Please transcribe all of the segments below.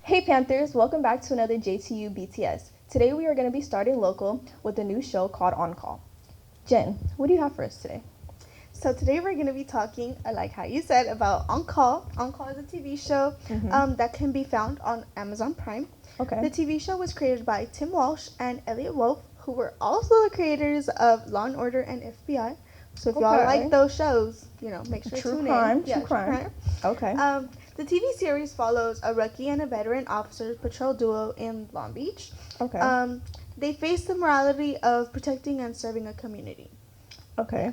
Hey Panthers, welcome back to another JTU BTS. Today we are going to be starting local with a new show called On Call. Jen, what do you have for us today? So today we're going to be talking, like how you said, about On Call. On Call is a TV show that can be found on Amazon Prime. Okay. The TV show was created by Tim Walsh and Elliot Wolf, who were also the creators of Law and Order and FBI. So if y'all like those shows, make sure to tune in. True crime. Okay. The TV series follows a rookie and a veteran officer patrol duo in Long Beach. Okay. They face the morality of protecting and serving a community. Okay.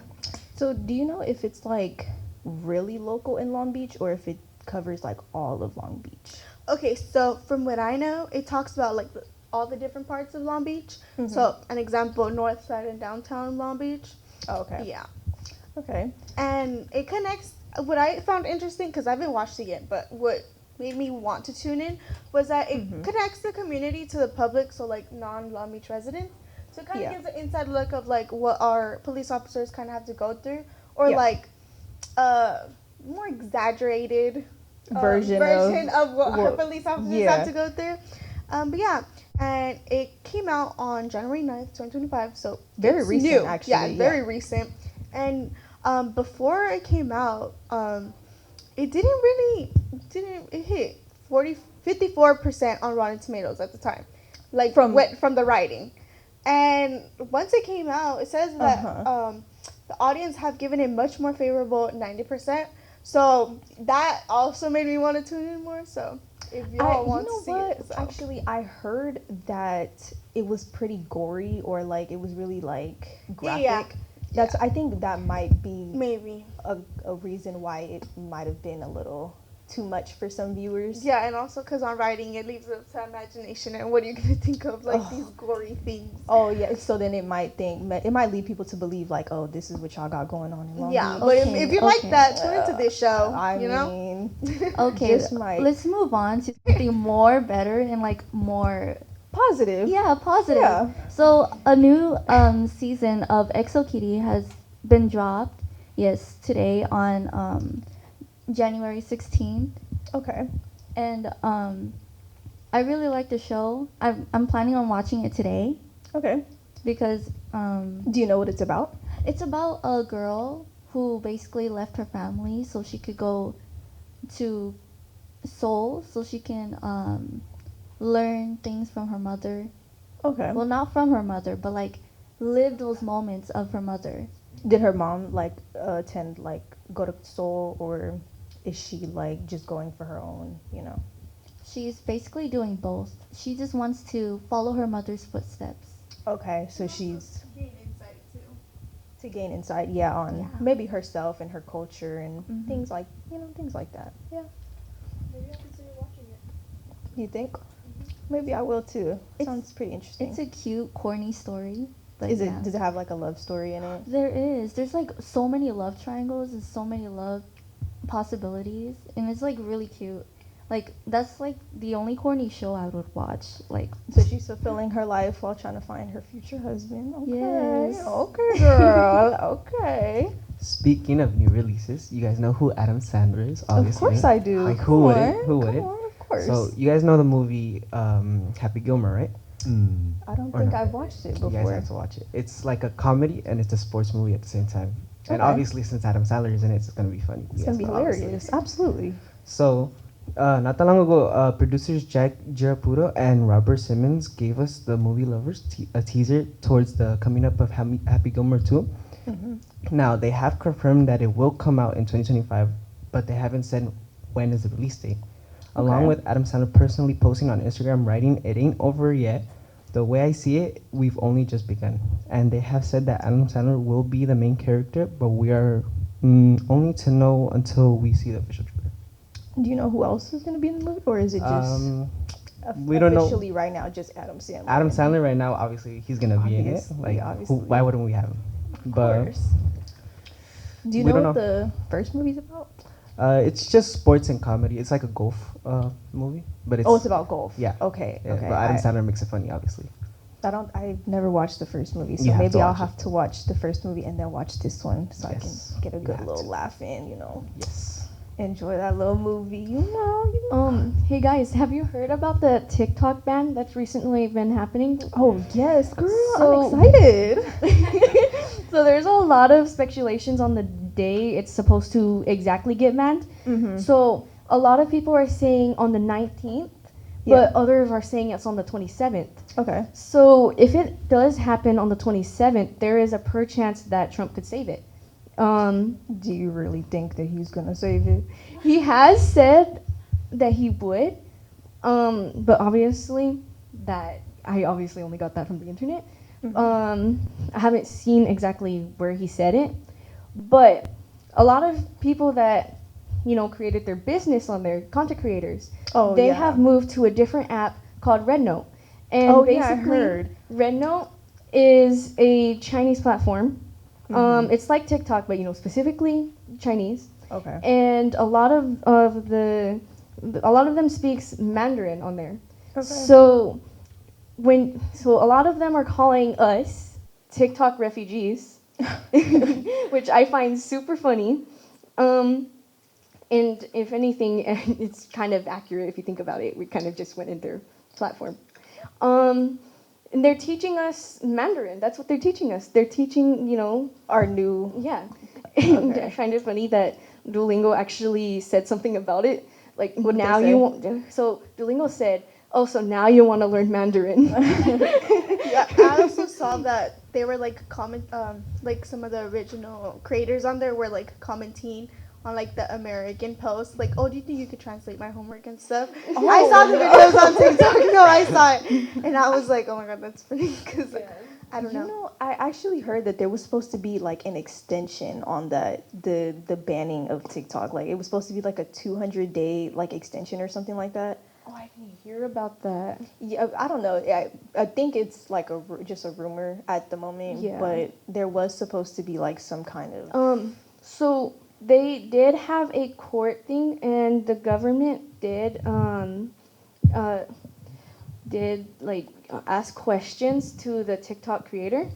So do you know if it's like really local in Long Beach or if it covers like all of Long Beach? Okay, so from what I know, it talks about like all the different parts of Long Beach. So an example, North Side and downtown Long Beach. Oh, okay. Yeah. Okay. And it connects. What I found interesting, because I haven't watched it yet, but what made me want to tune in was that it connects the community to the public, so like non-Long Beach residents. So it kind of gives an inside look of like what our police officers kind of have to go through, or like more exaggerated version of what our police officers have to go through. But yeah, and it came out on January 9th, 2025, so very recent, new. Actually. Yeah, very recent. And before it came out, it hit 54% on Rotten Tomatoes at the time, like from the writing. And once it came out, it says that the audience have given it much more favorable, 90%. So that also made me want to tune in more. So if y'all want to see it. So. Actually, I heard that it was pretty gory, or like it was really like graphic. I think that might be maybe a reason why it might have been a little too much for some viewers. Yeah, and also because on writing it leaves it up to imagination, and what are you gonna think of, like these gory things? Oh yeah, so then it might lead people to believe like, oh, this is what y'all got going on in Long Beach. Yeah, but if you like that, tune into this show. I mean, okay, let's move on to something more better and like more positive. Yeah, positive. Yeah. So a new season of EXO Kitty has been dropped. Yes, today on January 16th. Okay. And I really like the show. I'm planning on watching it today. Okay. Because do you know what it's about? It's about a girl who basically left her family so she could go to Seoul so she can learn things from her mother. Okay. Well, not from her mother, but like live those moments of her mother. Did her mom like attend like go to Seoul, or is she like just going for her own, She's basically doing both. She just wants to follow her mother's footsteps. Okay, so she's to gain insight too. To gain insight, on maybe herself and her culture and things like that. Yeah. Maybe I'll consider watching it. You think? Maybe I will too. Sounds pretty interesting. It's a cute, corny story. But does it have like a love story in it? There is. There's like so many love triangles and so many love possibilities, and it's like really cute. Like that's like the only corny show I would watch. Like, so she's fulfilling her life while trying to find her future husband. Okay. Yes. Okay, girl. Okay. Speaking of new releases, you guys know who Adam Sandler is, obviously. Of course I do. Like, who wouldn't? Who wouldn't? Come on, of course. So, you guys know the movie Happy Gilmore, right? I don't think I've watched it before. You guys have to watch it. It's like a comedy and it's a sports movie at the same time. And obviously, since Adam Sandler is in it, it's going to be funny. It's going to be hilarious. Absolutely. So, not that long ago, producers Jack Girapuro and Robert Simmons gave us the movie lovers a teaser towards the coming up of Happy Gilmore 2. Now, they have confirmed that it will come out in 2025, but they haven't said when is the release date. Along with Adam Sandler personally posting on Instagram writing, "It ain't over yet. The way I see it, we've only just begun." And they have said that Adam Sandler will be the main character, but we are only to know until we see the official trailer. Do you know who else is going to be in the movie, or is it just we don't know officially right now? Just Adam Sandler. Adam Sandler right now, obviously he's going to be in it. Like, why wouldn't we have him? Of course. Do you know what the first movie's about? It's just sports and comedy. It's like a golf movie, but it's about golf. Yeah. Okay. Yeah, but Adam Sandler makes it funny, obviously. I've never watched the first movie, so maybe I'll have to watch the first movie and then watch this one so I can get a good little laugh in, Yes. enjoy that little movie. You know. Hey guys, have you heard about the TikTok ban that's recently been happening? Oh yes, girl, So- I'm excited. So there's a lot of speculations on the day it's supposed to exactly get banned. Mm-hmm. So a lot of people are saying on the 19th, Yeah. but others are saying it's on the 27th. Okay. So if it does happen on the 27th, there is a perchance that Trump could save it. Do you really think that he's gonna save it? He has said that he would, but obviously I obviously only got that from the internet. I haven't seen exactly where he said it, but a lot of people that created their business on there, content creators, Oh, they yeah. have moved to a different app called RedNote, and Oh, yeah, I basically heard. RedNote is a Chinese platform. Mhm. It's like TikTok, but specifically Chinese. Okay. And a lot of them speaks Mandarin on there. Okay. So a lot of them are calling us TikTok refugees, which I find super funny. And if anything, it's kind of accurate if you think about it. We kind of just went in their platform. And they're teaching us Mandarin. That's what they're teaching us. They're teaching, Our new. yeah. And Okay. I find it funny that Duolingo actually said something about it. Like, What'd they now say? you want. So Duolingo said, "Oh, so now you want to learn Mandarin." Yeah, I also saw that they were like like some of the original creators on there were like commenting on like the American Post, like, "Oh, do you think you could translate my homework and stuff?" I saw the videos on TikTok. No, I saw it, and I was like, "Oh my god, that's funny," because I don't know. I actually heard that there was supposed to be like an extension on the banning of TikTok. Like it was supposed to be like a 200-day like extension or something like that. Oh, I didn't hear about that. Yeah, I don't know. I think it's like just a rumor at the moment. Yeah. But there was supposed to be like some kind of. So they did have a court thing, and the government did ask questions to the TikTok creator.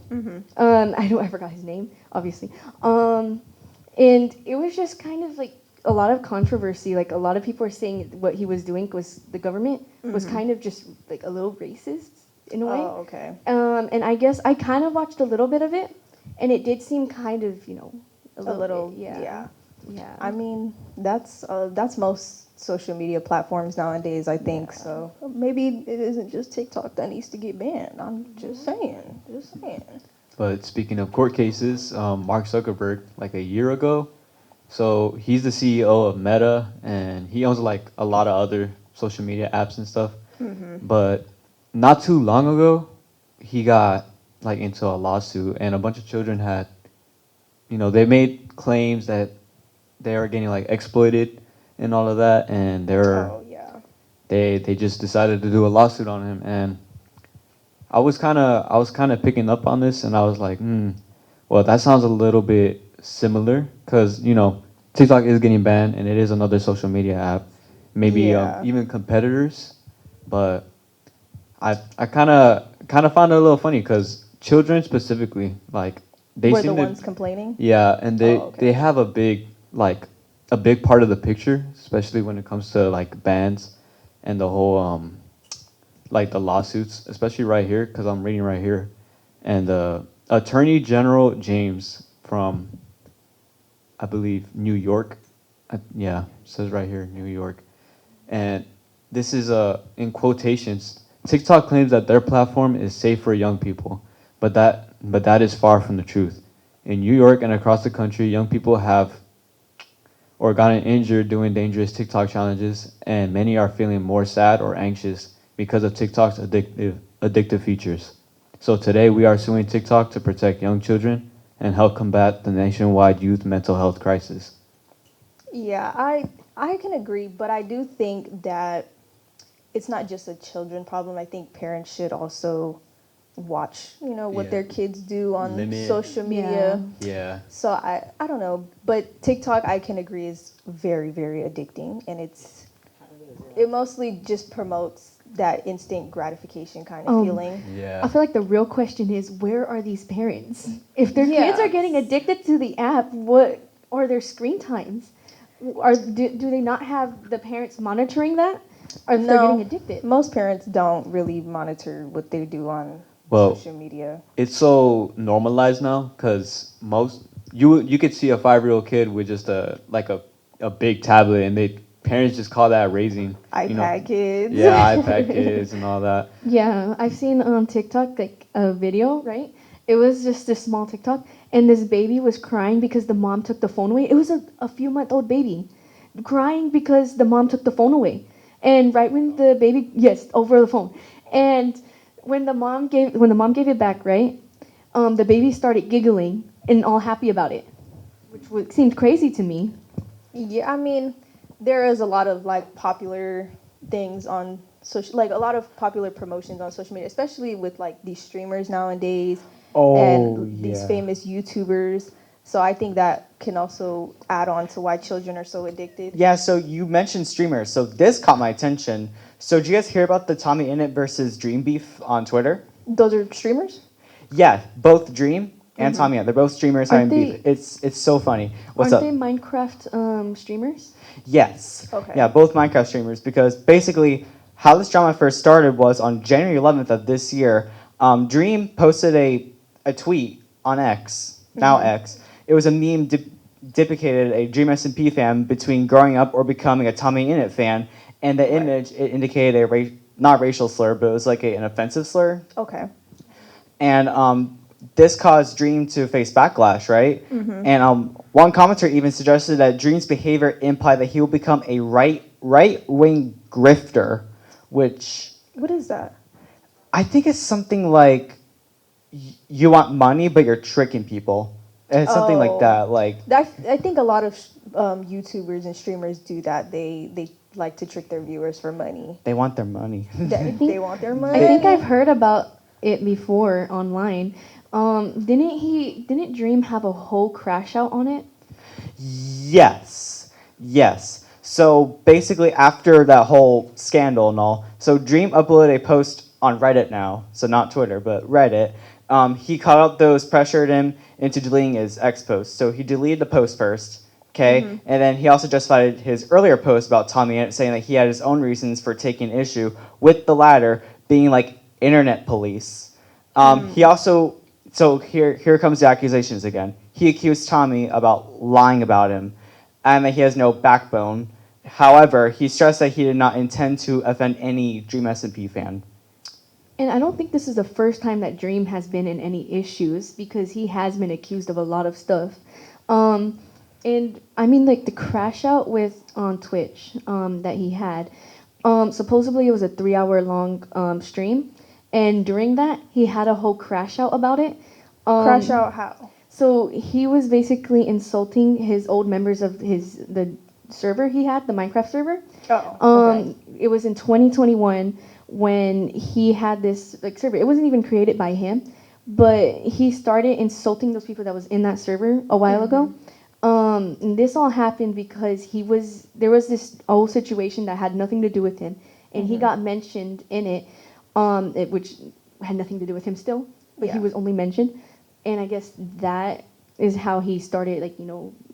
I forgot his name, obviously. And it was just kind of like a lot of controversy. Like a lot of people are saying what he was doing was the government was kind of just like a little racist in a way. Oh, okay. And I guess I kind of watched a little bit of it, and it did seem kind of A little. bit, yeah. I mean, that's most social media platforms nowadays, I think. So maybe it isn't just TikTok that needs to get banned. I'm just saying. But speaking of court cases, Mark Zuckerberg, like a year ago, so he's the CEO of Meta, and he owns like a lot of other social media apps and stuff. But not too long ago, he got like into a lawsuit, and a bunch of children had, they made claims that they were getting like exploited and all of that, and Oh yeah. they just decided to do a lawsuit on him, and I was kind of picking up on this, and I was like, well, that sounds a little bit similar, because TikTok is getting banned, and it is another social media app, maybe Yeah. even competitors, but I kind of found it a little funny, because children specifically, like they Were seem the to, ones complaining? yeah, and Oh, okay. they have a big part of the picture, especially when it comes to like bans and the whole like the lawsuits, especially right here, because I'm reading right here, and Attorney General James from, I believe, New York, yeah, says right here, New York, and this is in quotations. TikTok claims that their platform is safe for young people, but that is far from the truth. In New York and across the country, young people have or gotten injured doing dangerous TikTok challenges, and many are feeling more sad or anxious because of TikTok's addictive features. So today we are suing TikTok to protect young children and help combat the nationwide youth mental health crisis. Yeah, I can agree, but I do think that it's not just a children problem. I think parents should also watch, what Yeah. their kids do on Limit. social media. Yeah. So I don't know, but TikTok I can agree is very, very addicting, and it mostly just promotes that instant gratification kind of feeling. Yeah. I feel like the real question is, where are these parents? If their Yeah. kids are getting addicted to the app, what are their screen times? Do they not have the parents monitoring that? Or if they're No, getting addicted? most parents don't really monitor what they do on Well, social media. it's so normalized now because most you could see a 5-year-old kid with just a big tablet, and they parents just call that raising. You know, iPad kids. yeah, iPad kids and all that. Yeah, I've seen on TikTok like a video, right? It was just a small TikTok, and this baby was crying because the mom took the phone away. It was a few-month-old baby crying because the mom took the phone away. And right when the baby, yes, over the phone. And when the mom gave it back, right? The baby started giggling and all happy about it, which seemed crazy to me. Yeah, I mean, there is a lot of like popular things on social, like a lot of popular promotions on social media, especially with like these streamers nowadays Oh, and these yeah. famous YouTubers. So I think that can also add on to why children are so addicted. Yeah, so you mentioned streamers. So this caught my attention. So did you guys hear about the TommyInnit versus Dream beef on Twitter? Those are streamers? Yeah, both Dream and TommyInnit. They're both streamers having Aren't beef. It's so funny. What's Aren't up? they Minecraft streamers? Yes. Okay. Yeah, both Minecraft streamers because basically how this drama first started was on January 11th of this year. Dream posted a tweet on X, now X. It was a meme depicted a Dream SMP fan between growing up or becoming a TommyInnit fan, and the image it indicated not racial slur, but it was like an offensive slur. Okay. And this caused Dream to face backlash, right? And one commenter even suggested that Dream's behavior implied that he will become a right-wing grifter, which What is that? I think is something like you want money, but you're tricking people. It's something like Oh. that. Like, I think a lot of YouTubers and streamers do that. They like to trick their viewers for money. they want their money. They want their I money. think I've heard about it before online. Didn't Dream have a whole crash out on it? Yes. Yes. So basically, after that whole scandal and all, so Dream uploaded a post on Reddit now, so not Twitter, but Reddit. He caught up those pressured him into deleting his ex post. So he deleted the post first, okay? And then he also justified his earlier post about Tommy, saying that he had his own reasons for taking issue with the latter, being like internet police. He also, so here comes the accusations again. He accused Tommy about lying about him, and that he has no backbone. However, he stressed that he did not intend to offend any Dream SMP fan. And I don't think this is the first time that Dream has been in any issues because he has been accused of a lot of stuff. And I mean, like the crash out with on Twitch that he had. Supposedly it was a 3-hour long stream, and during that he had a whole crash out about it. Crash out how? So he was basically insulting his old members of the server he had, the Minecraft server. Oh. Okay. It was in 2021 when he had this like server. It wasn't even created by him, but he started insulting those people that was in that server a while ago. And this all happened because there was this old situation that had nothing to do with him, and he got mentioned in it, which had nothing to do with him still, but he Yeah. was only mentioned, and I guess that is how he started, like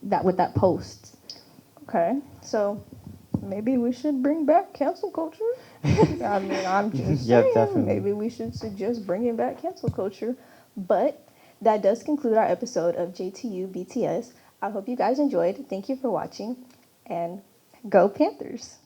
that with that post. Okay. So maybe we should bring back cancel culture. I mean, I'm just Yeah, saying, definitely. maybe we should suggest bringing back cancel culture. But that does conclude our episode of JTU BTS. I hope you guys enjoyed. Thank you for watching, and go Panthers.